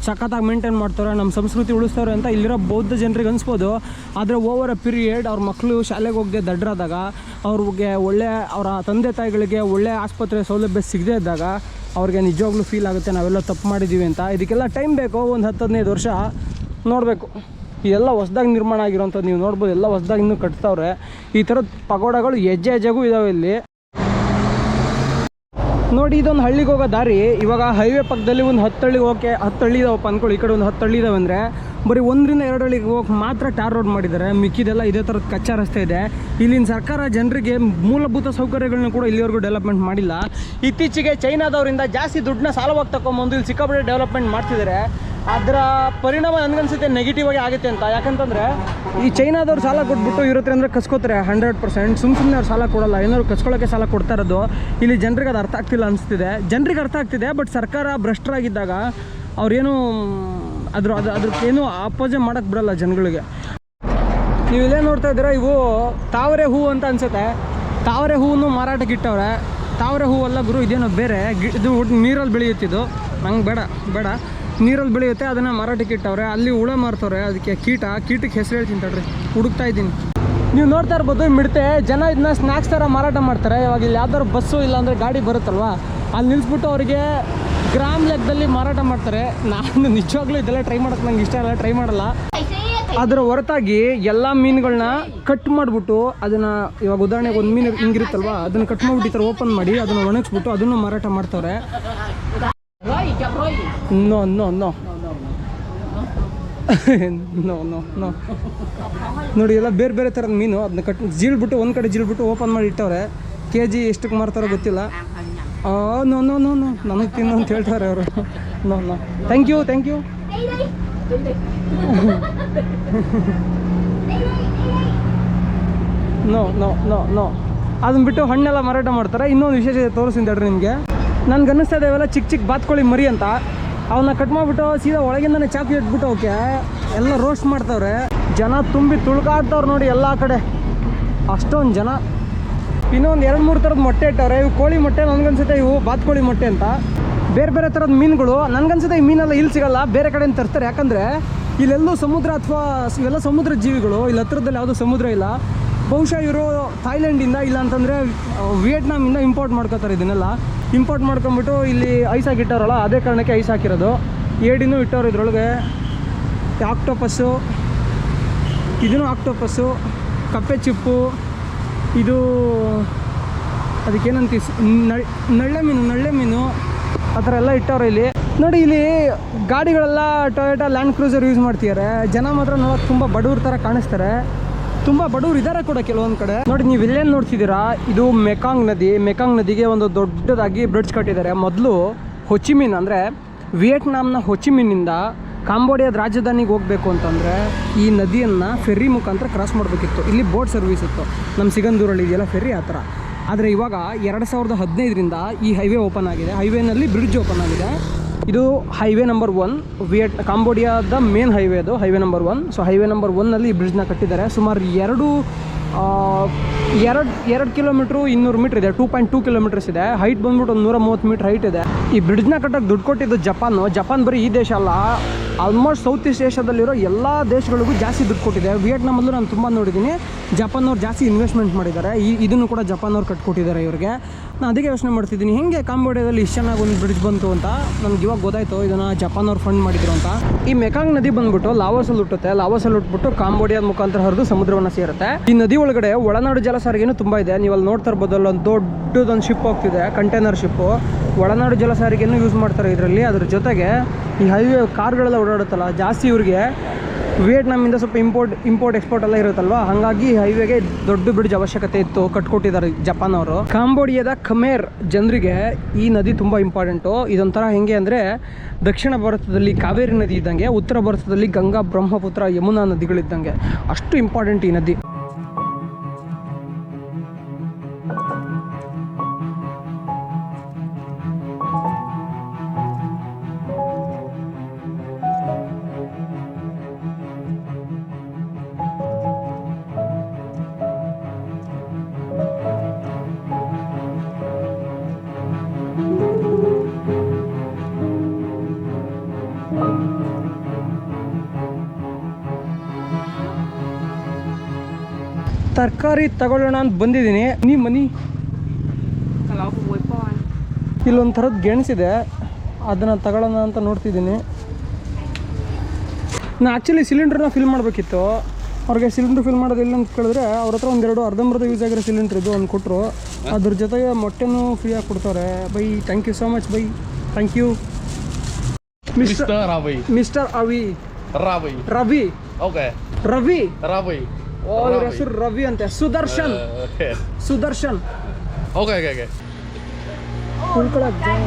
ಸಖತ್ತಾಗಿ ಮೇಂಟೈನ್ ಮಾಡ್ತಾರೆ, ನಮ್ಮ ಸಂಸ್ಕೃತಿ ಉಳಿಸ್ತಾರೆ ಅಂತ ಇಲ್ಲಿರೋ ಬೌದ್ಧ ಜನರಿಗೆ ಅನಿಸ್ಬೋದು. ಆದರೆ ಓವರ್ ಅ ಪೀರಿಯಡ್ ಅವ್ರ ಮಕ್ಕಳು ಶಾಲೆಗೆ ಹೋಗದೆ ದಡ್ಡರಾದಾಗ, ಅವ್ರಿಗೆ ಅವರ ತಂದೆ ತಾಯಿಗಳಿಗೆ ಒಳ್ಳೆ ಆಸ್ಪತ್ರೆ ಸೌಲಭ್ಯ ಸಿಗದೇ ಇದ್ದಾಗ ಅವ್ರಿಗೆ ನಿಜವಾಗ್ಲೂ ಫೀಲ್ ಆಗುತ್ತೆ ನಾವೆಲ್ಲ ತಪ್ಪು ಮಾಡಿದ್ದೀವಿ ಅಂತ. ಇದಕ್ಕೆಲ್ಲ ಟೈಮ್ ಬೇಕು, ಒಂದು 10-15 ವರ್ಷ ನೋಡಬೇಕು. ಇದೆಲ್ಲ ಹೊಸ್ದಾಗಿ ನಿರ್ಮಾಣ ಆಗಿರೋಂಥದ್ದು ನೀವು ನೋಡ್ಬೋದು. ಎಲ್ಲ ಹೊಸ್ದಾಗಿ ಇನ್ನೂ ಕಟ್ತಾವ್ರೆ. ಈ ಥರದ ಪಗೋಡಗಳು ಹೆಜ್ಜೆಗೂ ಇದ್ದಾವೆ ಇಲ್ಲಿ. ನೋಡಿ ಇದೊಂದು ಹಳ್ಳಿಗೆ ಹೋಗೋ ದಾರಿ. ಇವಾಗ ಹೈವೇ ಪಕ್ಕದಲ್ಲಿ ಒಂದು 10 ಹಳ್ಳಿಗೆ ಹೋಗೋಕ್ಕೆ 10 ಹಳ್ಳಿ ಇದಾವಪ್ಪ ಅಂದ್ಕೊಳ್ಳಿ. ಈ ಕಡೆ ಒಂದು 10 ಹಳ್ಳಿ ಇದಾವೆ ಅಂದರೆ ಬರೀ 1ರಿಂದ 2 ಹಳ್ಳಿಗೆ ಹೋಗಕ್ಕೆ ಮಾತ್ರ ಟಾರ್ ರೋಡ್ ಮಾಡಿದ್ದಾರೆ. ಮಿಕ್ಕಿದೆಲ್ಲ ಇದೇ ಥರದ ಕಚ್ಚಾ ರಸ್ತೆ ಇದೆ. ಇಲ್ಲಿನ ಸರ್ಕಾರ ಜನರಿಗೆ ಮೂಲಭೂತ ಸೌಕರ್ಯಗಳನ್ನ ಕೂಡ ಇಲ್ಲಿವರೆಗೂ ಡೆವಲಪ್ಮೆಂಟ್ ಮಾಡಿಲ್ಲ. ಇತ್ತೀಚೆಗೆ ಚೈನಾದವರಿಂದ ಜಾಸ್ತಿ ದುಡ್ಡನ್ನ ಸಾಲವಾಗಿ ತಗೊಂಬಂದು ಇಲ್ಲಿ ಸಿಕ್ಕಾಪಟ್ಟೆ ಡೆವಲಪ್ಮೆಂಟ್ ಮಾಡ್ತಿದ್ದಾರೆ. ಅದರ ಪರಿಣಾಮ ನನಗನ್ಸುತ್ತೆ ನೆಗೆಟಿವ್ ಆಗಿ ಆಗುತ್ತೆ ಅಂತ. ಯಾಕಂತಂದರೆ ಈ ಚೈನಾದವ್ರು ಸಾಲ ಕೊಟ್ಬಿಟ್ಟು ಇವ್ರ ಹತ್ರ ಅಂದರೆ ಕಸ್ಕೋತಾರೆ 100%. ಸುಮ್ಮನೆ ಅವ್ರು ಸಾಲ ಕೊಡಲ್ಲ, ಏನಾದ್ರು ಕಸ್ಕೊಳ್ಳೋಕ್ಕೆ ಸಾಲ ಕೊಡ್ತಾ ಇರೋದು. ಇಲ್ಲಿ ಜನರಿಗೆ ಅದು ಅರ್ಥ ಆಗ್ತಿಲ್ಲ ಅನಿಸ್ತಿದೆ. ಜನರಿಗೆ ಅರ್ಥ ಆಗ್ತಿದೆ, ಬಟ್ ಸರ್ಕಾರ ಭ್ರಷ್ಟರಾಗಿದ್ದಾಗ ಅವ್ರೇನು ಅದಕ್ಕೇನು ಅಪೋಸೆ ಮಾಡೋಕ್ಕೆ ಬಿಡಲ್ಲ ಜನಗಳಿಗೆ. ನೀವು ಇಲ್ಲೇ ನೋಡ್ತಾ ಇದ್ದೀರಾ, ಇವು ತಾವರೆ ಹೂವು ಅಂತ ಅನಿಸುತ್ತೆ. ತಾವರೆ ಹೂವನ್ನು ಮಾರಾಟಕ್ಕೆ ಇಟ್ಟವ್ರೆ. ತಾವರೆ ಹೂವಲ್ಲ ಗುರು, ಇದೇನೋ ಬೇರೆ. ಇದು ನೀರಲ್ಲಿ ಬೆಳೆಯುತ್ತಿದ್ದು. ನಂಗೆ ಬೇಡ, ನೀರಲ್ಲಿ ಬೆಳೆಯುತ್ತೆ, ಅದನ್ನು ಮಾರಾಟಕ್ಕೆ ಇಟ್ಟವ್ರೆ. ಅಲ್ಲಿ ಹುಳ ಮಾರ್ತವ್ರೆ, ಅದಕ್ಕೆ ಕೀಟಕ್ಕೆ ಹೆಸರು ಹೇಳ್ತೀನಿ ತಡ್ರಿ, ಹುಡುಕ್ತಾ ಇದ್ದೀನಿ. ನೀವು ನೋಡ್ತಾ ಇರ್ಬೋದು ಮಿಡತೆ. ಜನ ಇದನ್ನ ಸ್ನ್ಯಾಕ್ಸ್ ಥರ ಮಾರಾಟ ಮಾಡ್ತಾರೆ. ಇವಾಗ ಇಲ್ಲಿ ಯಾವ್ದಾದ್ರು ಬಸ್ಸು ಇಲ್ಲಾಂದರೆ ಗಾಡಿ ಬರುತ್ತಲ್ವ, ಅಲ್ಲಿ ನಿಲ್ಲಿಸ್ಬಿಟ್ಟು ಅವರಿಗೆ ಗ್ರಾಮ್ ಲೆಕ್ಕದಲ್ಲಿ ಮಾರಾಟ ಮಾಡ್ತಾರೆ. ನಾನು ನಿಜವಾಗ್ಲೂ ಇದೆಲ್ಲ ಟ್ರೈ ಮಾಡೋಕ್ಕೆ ನಂಗೆ ಇಷ್ಟ ಇಲ್ಲ, ಟ್ರೈ ಮಾಡಲ್ಲ. ಅದರ ಹೊರತಾಗಿ ಎಲ್ಲ ಮೀನುಗಳನ್ನ ಕಟ್ ಮಾಡಿಬಿಟ್ಟು ಅದನ್ನು, ಇವಾಗ ಉದಾಹರಣೆಗೆ ಒಂದು ಮೀನು ಹಿಂಗಿರುತ್ತಲ್ವ, ಅದನ್ನು ಕಟ್ ಮಾಡಿಬಿಟ್ಟು ಈ ಥರ ಓಪನ್ ಮಾಡಿ ಅದನ್ನು ಒಣಗಿಸ್ಬಿಟ್ಟು ಅದನ್ನು ಮಾರಾಟ ಮಾಡ್ತವ್ರೆ. ನೋ ನೋ ನೋ ನೋ ನೋ ನೋ ನೋಡಿ, ಎಲ್ಲ ಬೇರೆ ಬೇರೆ ಥರದ ಮೀನು. ಅದನ್ನ ಜೀಳ್ಬಿಟ್ಟು ಒಂದು ಕಡೆ ಜೀಳ್ಬಿಟ್ಟು ಓಪನ್ ಮಾಡಿ ಇಟ್ಟವ್ರೆ. kg ಎಷ್ಟಕ್ಕೆ ಮಾರ್ತಾರೋ ಗೊತ್ತಿಲ್ಲ. ನೋ ನೋ ನೋ ನೋ ನನಗೆ ತಿನ್ನು ಅಂತ ಹೇಳ್ತಾರೆ ಅವರು. No no thank you no no no no ಅದನ್ನ ಬಿಟ್ಟು ಹಣ್ಣೆಲ್ಲ ಮಾರಾಟ ಮಾಡ್ತಾರೆ. ಇನ್ನೊಂದು ವಿಶೇಷತೆ ತೋರಿಸ್ತೀನಿ ತಡ್ರಿ ನಿಮಗೆ. ನನಗೆ ಅನ್ನಿಸ್ತಾ ಇದ್ದಾವೆಲ್ಲ ಚಿಕ್ಕ ಬಾತ್ಕೋಳಿ ಮರಿ ಅಂತ. ಅವನ್ನ ಕಟ್ ಮಾಡಿಬಿಟ್ಟು ಸೀದಾ ಒಳಗಿಂದನೇ ಚಾಕಿ ಇಟ್ಬಿಟ್ಟು ಅವಕ್ಕೆ ಎಲ್ಲ ರೋಸ್ಟ್ ಮಾಡ್ತವ್ರೆ. ಜನ ತುಂಬಿ ತುಳ್ಕಾಡ್ತವ್ರು ನೋಡಿ ಎಲ್ಲ ಕಡೆ, ಅಷ್ಟೊಂದು ಜನ. ಇನ್ನೊಂದು 2-3 ಥರದ ಮೊಟ್ಟೆ ಇಟ್ಟವ್ರೆ. ಇವು ಕೋಳಿ ಮೊಟ್ಟೆ, ನನಗನ್ಸುತ್ತೆ ಇವು ಬಾತ್ಕೋಳಿ ಮೊಟ್ಟೆ ಅಂತ. ಬೇರೆ ಬೇರೆ ಥರದ ಮೀನುಗಳು. ನನಗನ್ಸುತ್ತೆ ಈ ಮೀನೆಲ್ಲ ಇಲ್ಲಿ ಸಿಗಲ್ಲ, ಬೇರೆ ಕಡೆಯಿಂದ ತರ್ತಾರೆ. ಯಾಕಂದರೆ ಇಲ್ಲೆಲ್ಲೂ ಸಮುದ್ರ ಅಥವಾ ಇವೆಲ್ಲ ಸಮುದ್ರ ಜೀವಿಗಳು. ಇಲ್ಲಿ ಹತ್ರದಲ್ಲಿ ಯಾವುದೂ ಸಮುದ್ರ ಇಲ್ಲ. ಬಹುಶಃ ಇವರು ಥಾಯ್ಲೆಂಡಿಂದ ಇಲ್ಲ ಅಂತಂದರೆ ವಿಯೆಟ್ನಾಮಿಂದ ಇಂಪೋರ್ಟ್ ಮಾಡ್ಕೋತಾರೆ. ಇದನ್ನೆಲ್ಲ ಇಂಪೋರ್ಟ್ ಮಾಡ್ಕೊಂಬಿಟ್ಟು ಇಲ್ಲಿ ಐಸ್ ಹಾಕಿಟ್ಟಾರಲ್ಲ, ಅದೇ ಕಾರಣಕ್ಕೆ ಐಸ್ ಹಾಕಿರೋದು. ಏಡಿನೂ ಇಟ್ಟವ್ರು ಇದ್ರೊಳಗೆ. ಆಕ್ಟೋಪಸ್ಸು, ಇದೂ ಆಕ್ಟೋಪಸ್ಸು, ಕಪ್ಪೆ ಚಿಪ್ಪು, ಇದು ಅದಕ್ಕೇನಂತ ನಳ್ಳೆ ಮೀನು ಆ ಥರ ಎಲ್ಲ ಇಟ್ಟವ್ರೆ ಇಲ್ಲಿ. ನೋಡಿ ಇಲ್ಲಿ ಗಾಡಿಗಳೆಲ್ಲ ಟೊಯೋಟಾ ಲ್ಯಾಂಡ್ ಕ್ರೂಸರ್ ಯೂಸ್ ಮಾಡ್ತಿದ್ದಾರೆ. ಜನ ಮಾತ್ರ ನೋಡೋಕೆ ತುಂಬ ಬಡವ್ರ ಥರ ಕಾಣಿಸ್ತಾರೆ. ತುಂಬ ಬಡವ್ರು ಇದ್ದಾರೆ ಕೂಡ ಕೆಲವೊಂದು ಕಡೆ. ನೋಡಿ ನೀವು ಇಲ್ಲೇನು ನೋಡ್ತಿದ್ದೀರಾ, ಇದು ಮೆಕಾಂಗ್ ನದಿ. ಮೆಕಾಂಗ್ ನದಿಗೆ ಒಂದು ದೊಡ್ಡದಾಗಿ ಬ್ರಿಡ್ಜ್ ಕಟ್ಟಿದ್ದಾರೆ. ಮೊದಲು ಹೊಚಿಮಿನ್ ಅಂದರೆ ವಿಯೆಟ್ನಾಂನ ಹೊಚಿಮಿನ್ನಿಂದ ಕಾಂಬೋಡಿಯಾದ ರಾಜಧಾನಿಗೆ ಹೋಗಬೇಕು ಅಂತಂದರೆ ಈ ನದಿಯನ್ನು ಫೆರ್ರಿ ಮುಖಾಂತರ ಕ್ರಾಸ್ ಮಾಡಬೇಕಿತ್ತು. ಇಲ್ಲಿ ಬೋಟ್ ಸರ್ವಿಸ್ ಇತ್ತು, ನಮ್ಮ ಸಿಗಂದೂರಲ್ಲಿ ಇದೆಯಲ್ಲ ಫೆರ್ರಿ ಆ ಥರ. ಆದರೆ ಇವಾಗ 2015ರಿಂದ ಈ ಹೈವೇ ಓಪನ್ ಆಗಿದೆ. ಹೈವೇನಲ್ಲಿ ಬ್ರಿಡ್ಜ್ ಓಪನ್ ಆಗಿದೆ. ಇದು ಹೈವೇ ನಂಬರ್ 1 ಕಾಂಬೋಡಿಯಾದ ಮೇನ್ ಹೈವೇ, ಅದು highway number 1. So highway number 1ನಲ್ಲಿ ಈ ಬ್ರಿಡ್ಜ್ನ ಕಟ್ಟಿದ್ದಾರೆ. ಸುಮಾರು 2 ಕಿಲೋಮೀಟ್ರು 200 ಮೀಟ್ರ್ ಇದೆ, 2.2 ಕಿಲೋಮೀಟರ್ಸ್ ಇದೆ. ಹೈಟ್ ಬಂದ್ಬಿಟ್ಟು ಒಂದು 130 ಮೀಟ್ರ್ ಹೈಟ್ ಇದೆ. ಈ ಬ್ರಿಡ್ಜ್ನ ಕಟ್ಟೋಕ್ಕೆ ದುಡ್ಡು ಕೊಟ್ಟಿದ್ದು ಜಪಾನ್ ಬರೀ ಈ ದೇಶ ಅಲ್ಲ, ಆಲ್ಮೋಸ್ಟ್ ಸೌತ್ ಈಸ್ಟ್ ಏಷ್ಯಾದಲ್ಲಿರೋ ಎಲ್ಲ ದೇಶಗಳಿಗೂ ಜಾಸ್ತಿ ದುಡ್ಡು ಕೊಟ್ಟಿದೆ. ವಿಯೆಟ್ನಾಮಲ್ಲೂ ನಾನು ತುಂಬ ನೋಡಿದ್ದೀನಿ, ಜಪಾನ್ನವ್ರು ಜಾಸ್ತಿ ಇನ್ವೆಸ್ಟ್ಮೆಂಟ್ ಮಾಡಿದ್ದಾರೆ. ಇದನ್ನು ಕೂಡ ಜಪಾನವ್ರು ಕಟ್ಕೊಟ್ಟಿದ್ದಾರೆ ಇವ್ರಿಗೆ. ನಾನು ಅದಕ್ಕೆ ಯೋಚನೆ ಮಾಡ್ತಿದ್ದೀನಿ, ಹೆಂಗೆ ಕಾಂಬೋಡಿಯಾದಲ್ಲಿ ಇಷ್ಟು ಚೆನ್ನಾಗಿ ಒಂದು ಬ್ರಿಡ್ಜ್ ಬಂತು ಅಂತ. ನನಗೆ ಇವಾಗ ಗೊತ್ತಾಯಿತು ಇದನ್ನು ಜಪಾನವ್ರು ಫಂಡ್ ಮಾಡಿದ್ರು ಅಂತ. ಈ ಮೆಕಾಂಗ್ ನದಿ ಬಂದ್ಬಿಟ್ಟು ಲಾವೋಸಲ್ಲಿ ಹುಟ್ಟುತ್ತೆ. ಲಾವೋಸಲ್ಲಿ ಹುಟ್ಬಿಟ್ಟು ಕಾಂಬೋಡಿಯಾದ ಮುಖಾಂತರ ಹರಿದು ಸಮುದ್ರವನ್ನು ಸೇರುತ್ತೆ. ಈ ನದಿ ಒಳಗಡೆ ಒಳನಾಡು ಜಲ ಸಾರಿಗೆನೂ ತುಂಬ ಇದೆ. ನೀವು ಅಲ್ಲಿ ನೋಡ್ತಾ ಇರ್ಬೋದು, ಅಲ್ಲೊಂದು ದೊಡ್ಡದೊಂದು ಶಿಪ್ ಹೋಗ್ತಿದೆ, ಕಂಟೈನರ್ ಶಿಪ್ಪು. ಒಳನಾಡು ಜಲ ಸಾರಿಗೆನೂ ಯೂಸ್ ಮಾಡ್ತಾರೆ ಇದರಲ್ಲಿ. ಅದ್ರ ಜೊತೆಗೆ ಈ ಹೈವೇ ಕಾರ್ಗಳೆಲ್ಲ ಓಡಾಡುತ್ತಲ್ಲ, ಜಾಸ್ತಿ ಇವ್ರಿಗೆ ವಿಯೆಟ್ನಾಮಿಂದ ಸ್ವಲ್ಪ ಇಂಪೋರ್ಟ್ ಎಕ್ಸ್ಪೋರ್ಟ್ ಎಲ್ಲ ಇರುತ್ತಲ್ವ, ಹಾಗಾಗಿ ಹೈವೇಗೆ ದೊಡ್ಡ ಬ್ರಿಡ್ಜ್ ಅವಶ್ಯಕತೆ ಇತ್ತು, ಕಟ್ಕೊಟ್ಟಿದ್ದಾರೆ ಜಪಾನ್ ಅವರು. ಕಾಂಬೋಡಿಯಾದ ಖಮೇರ್ ಜನರಿಗೆ ಈ ನದಿ ತುಂಬ ಇಂಪಾರ್ಟೆಂಟು. ಇದೊಂಥರ ಹೆಂಗೆ ಅಂದರೆ, ದಕ್ಷಿಣ ಭಾರತದಲ್ಲಿ ಕಾವೇರಿ ನದಿ ಇದ್ದಂಗೆ, ಉತ್ತರ ಭಾರತದಲ್ಲಿ ಗಂಗಾ, ಬ್ರಹ್ಮಪುತ್ರ, ಯಮುನಾ ನದಿಗಳಿದ್ದಂಗೆ. ಅಷ್ಟು ಇಂಪಾರ್ಟೆಂಟ್ ಈ ನದಿ. ತರಕಾರಿ ತಗೊಳ್ಳೋಣ ಅಂತ ಬಂದಿದ್ದೀನಿ. ಮನಿ ಇಲ್ಲೊಂದು ಥರದ್ದು ಗೆಣಸಿದೆ, ಅದನ್ನು ತಗೊಳ್ಳೋಣ ಅಂತ ನೋಡ್ತಿದ್ದೀನಿ. ನಾನು ಆ್ಯಕ್ಚುಲಿ ಸಿಲಿಂಡ್ರನ್ನ ಫಿಲ್ ಮಾಡಬೇಕಿತ್ತು. ಅವ್ರಿಗೆ ಸಿಲಿಂಡ್ರ್ ಫಿಲ್ ಮಾಡೋದಿಲ್ಲ ಅಂತ ಕೇಳಿದ್ರೆ ಅವ್ರ ಹತ್ರ ಒಂದೆರಡು ಅರ್ಧಂಬರ್ಧ ಯೂಸ್ ಆಗಿರೋ ಸಿಲಿಂಡ್ರ್ ಇದು ಒಂದು ಕೊಟ್ಟರು. ಅದ್ರ ಜೊತೆಗೆ ಮೊಟ್ಟೆನೂ ಫ್ರೀಯಾಗಿ ಕೊಡ್ತಾರೆ. Bye, thank you so much bye, thank you. Mister Ravi. Okay, Ravi. ಇವ್ರ ಹೆಸರು ರವಿ ಅಂತೆ. ಸುದರ್ಶನ್. Okay. ಉಳ್ಕೊಳಕ್ ಜಾಗ.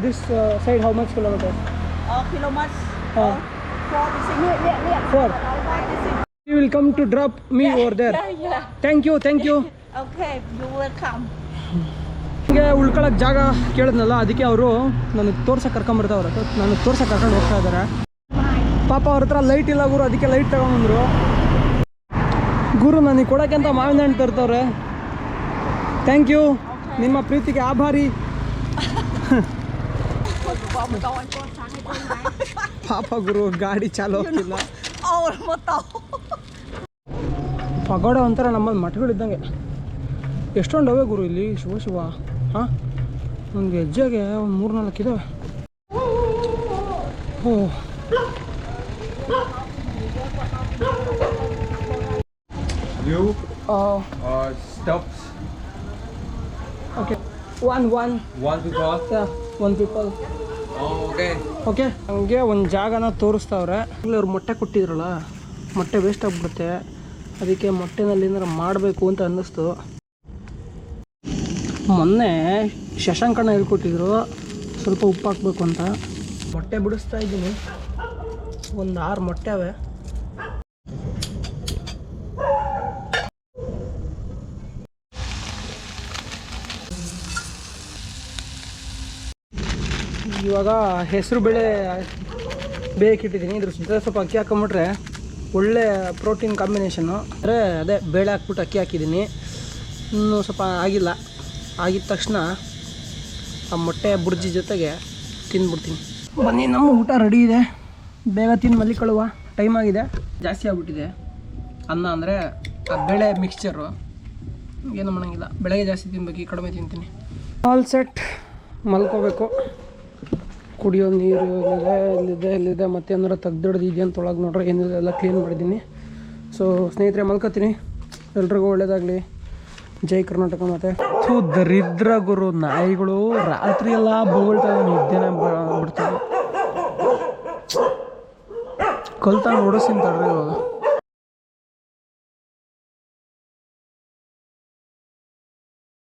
This side how much kilometers? Kilometers. 4. You will come to drop me over there. Yeah. Thank you. Okay, you're welcome. ಹಿಂಗೆ ಉಳ್ಕೊಳಕ್ಕೆ ಜಾಗ ಕೇಳಿದ್ನಲ್ಲ, ಅದಕ್ಕೆ ಅವರು ನನಗೆ ತೋರ್ಸಕ್ಕೆ ಕರ್ಕೊಂಬರ್ತಾವ್ರೆ. ನನಗೆ ತೋರ್ಸಕ್ಕೆ ಕರ್ಕೊಂಡು ಹೋಗ್ತಾ ಇದ್ದಾರೆ. ಪಾಪ ಅವ್ರ ಹತ್ರ ಲೈಟ್ ಇಲ್ಲ ಗುರು, ಅದಕ್ಕೆ ಲೈಟ್ ತಗೊಂಬಂದ್ರು. ಗುರು ನನಗೆ ಕೊಡೋಕ್ಕೆ ಅಂತ ಮಾವಿನ ಹಣ್ಣು ತರ್ತವ್ರೆ. ಥ್ಯಾಂಕ್ ಯು, ನಿಮ್ಮ ಪ್ರೀತಿಗೆ ಆಭಾರಿ. ಪಾಪ ಗುರು ಗಾಡಿ ಚಾಲು ಹೋಗ್ತಿಲ್ಲ. ಪಗೋಡ ಒಂಥರ ನಮ್ಮಲ್ಲಿ ಮಠಗಳಿದ್ದಂಗೆ ಎಷ್ಟೊಂದು ಗುರು ಇಲ್ಲಿ. ಶಿವ ಹಾಂ, ಒಂದು ಹೆಜ್ಜೆಗೆ ಒಂದು 3-4 ಇದಾವೆ. ಓಹ್, You stops. Okay, one people. yeah, one people. Okay. ಹಂಗೆ ಒಂದು ಜಾಗನ ತೋರಿಸ್ತಾವ್ರೆ. ಅವ್ರು ಮೊಟ್ಟೆ ಕೊಟ್ಟಿದ್ರಲ್ಲ, ಮೊಟ್ಟೆ ವೇಸ್ಟ್ ಆಗಿಬಿಡುತ್ತೆ, ಅದಕ್ಕೆ ಮೊಟ್ಟೆನಲ್ಲಿ ಏನಾರು ಮಾಡಬೇಕು ಅಂತ ಅನ್ನಿಸ್ತು. ಮೊನ್ನೆ ಶಶಾಂಕಣ್ಣ ಹೇಳ್ಕೊಟ್ಟಿದ್ರು ಸ್ವಲ್ಪ ಉಪ್ಪು ಹಾಕ್ಬೇಕು ಅಂತ. ಮೊಟ್ಟೆ ಬಿಡಿಸ್ತಾ ಇದ್ದೀನಿ, ಒಂದು 6 ಮೊಟ್ಟೆ ಅವೆ. ಇವಾಗ ಹೆಸರು ಬೇಳೆ ಬೇಕಿಟ್ಟಿದ್ದೀನಿ. ಇದ್ರ ಜೊತೆ ಸ್ವಲ್ಪ ಅಕ್ಕಿ ಹಾಕೊಂಬಿಟ್ರೆ ಒಳ್ಳೆ ಪ್ರೋಟೀನ್ ಕಾಂಬಿನೇಷನ್ನು. ಅಂದರೆ ಅದೇ ಬೇಳೆ ಹಾಕ್ಬಿಟ್ಟು ಅಕ್ಕಿ ಹಾಕಿದ್ದೀನಿ. ಇನ್ನೂ ಸ್ವಲ್ಪ ಆಗಿಲ್ಲ. ಆಗಿದ ತಕ್ಷಣ ಆ ಮೊಟ್ಟೆ ಬುರ್ಜಿ ಜೊತೆಗೆ ತಿಂದ್ಬಿಡ್ತೀನಿ. ಬನ್ನಿ, ನಮ್ಮ ಊಟ ರೆಡಿ ಇದೆ. ಬೇಗ ತಿಂದು ಮಲ್ಲಿಕೊಳ್ಳುವ ಟೈಮ್ ಆಗಿದೆ. ಜಾಸ್ತಿ ಆಗಿಬಿಟ್ಟಿದೆ ಅನ್ನ, ಅಂದರೆ ಆ ಬೇಳೆ ಮಿಕ್ಸ್ಚರು. ಏನು ಮಾಡೋಂಗಿಲ್ಲ, ಬೆಳಗ್ಗೆ ಜಾಸ್ತಿ ತಿನ್ಬೇಕು, ಕಡಿಮೆ ತಿಂತೀನಿ. ಆಲ್ ಸೆಟ್, ಮಲ್ಕೋಬೇಕು. ಕುಡಿಯೋ ನೀರು ಇಲ್ಲಿದೆ ಮತ್ತೆ ಏನಾರು ತೆಗ್ದಿಡ್ದು ಇದೆಯಾ ಅಂತ ಒಳಗೆ ನೋಡ್ರೆ ಏನಿದೆ, ಎಲ್ಲ ಕ್ಲೀನ್ ಮಾಡಿದ್ದೀನಿ. ಸೊ ಸ್ನೇಹಿತರೆ, ಮಲ್ಕೋತೀನಿ. ಎಲ್ರಿಗೂ ಒಳ್ಳೇದಾಗಲಿ. ಜೈ ಕರ್ನಾಟಕ. ಮತ್ತು ದರಿದ್ರ ಗುರು ನಾಯಿಗಳು ರಾತ್ರಿ ಎಲ್ಲ ಬೊಗಳ್ತಾ ನಿದ್ದೆನೇ ಬಿಡ್ತಾರೆ. ಕಲ್ತಾಗ ಓಡಿಸ್ತೀನಿ ತಡ್ರಿ ಇವಾಗ.